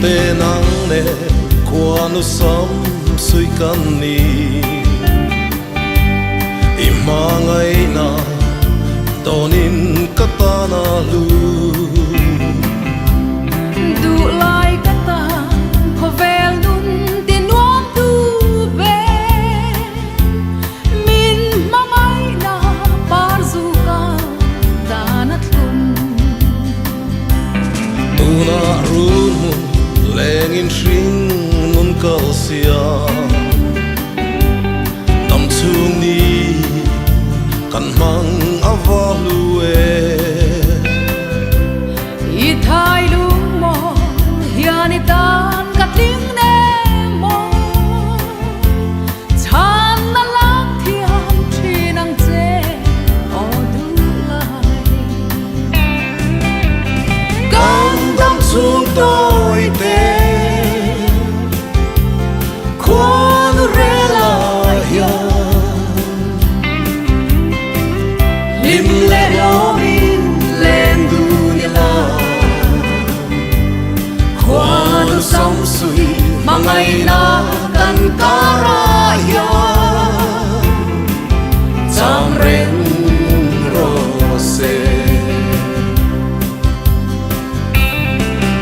te nang ne kwa no sam sui kan ni i mangai na tonin katana lu du lai kata hovel nun tin nuam tu ve min mangai na par zu ka danat lum tuna run lengin shing nun kal sia tam chung ni kan mang avalu i thai lung mo hian i tan katling ne mo chan na lak thiam thinang che o du lai Cam đắm xuống tôi tê Khoan rê la hiền Lim lệ lo min lên du ni la Khoan sông suy mà ngày na cần cá ra hiền Cham ren rose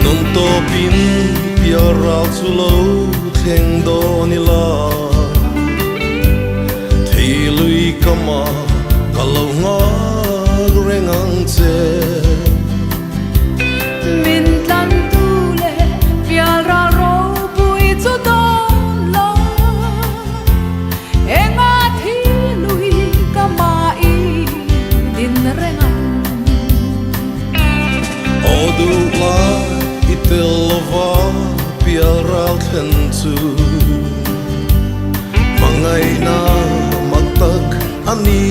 Nung to pin pia rao chu lo theng do ni la Thì lui kama ka lo nga reng ang che min tlan tu le pial ra ro pui chu don lo enga thi lui ka mai din rengam O du la itel lova pia rao khen chu Mangai na magtak ani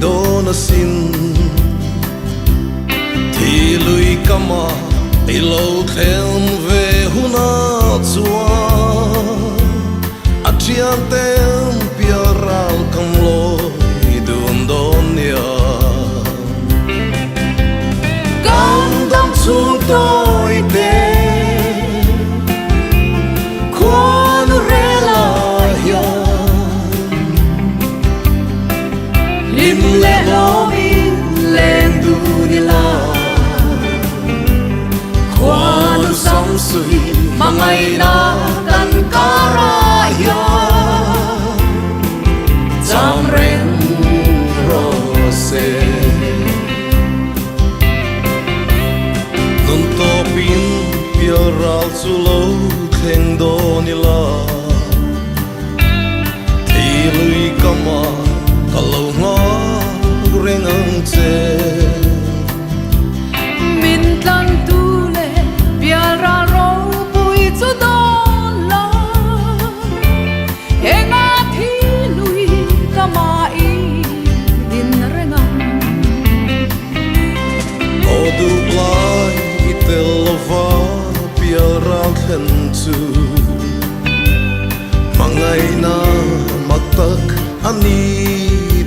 do na sin Thì lui kama ilo khen ve huna chua Atrian tem pia rao kam lo idun don ya Cam đắm xuống tôi tê Khoan rê la hiền Lim lệ lo min lên du ni la Khoan sông suy mà ngày na cần cá ra hiền Cham ren rose Nung to pin pia rao chu lo theng do ni la Thì lui kama ka lo nga reng ang che min tlan tu le pial ra ro pui chu don lo enga thi lui ka mai din rengam O du lai itel lova pia rao khen chu Mangai na magtak ani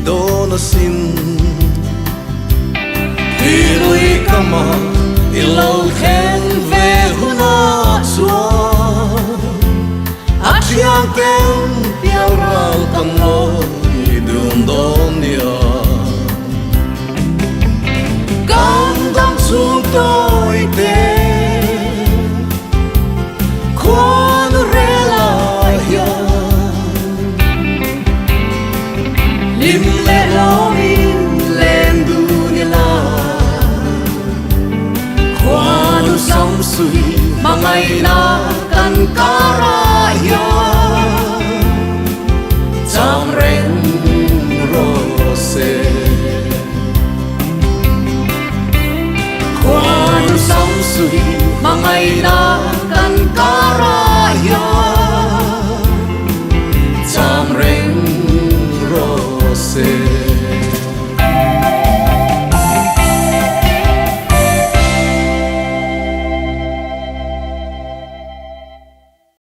do na sin Thì lui kama ilo khen ve huna chua Atriang tem pia rao kan lo idun don ya Cam đắm xuống tôi tê Khoan rê la hiền Lim lệ lo min lên du ni la Khoan sông suy mà ngày na cần cá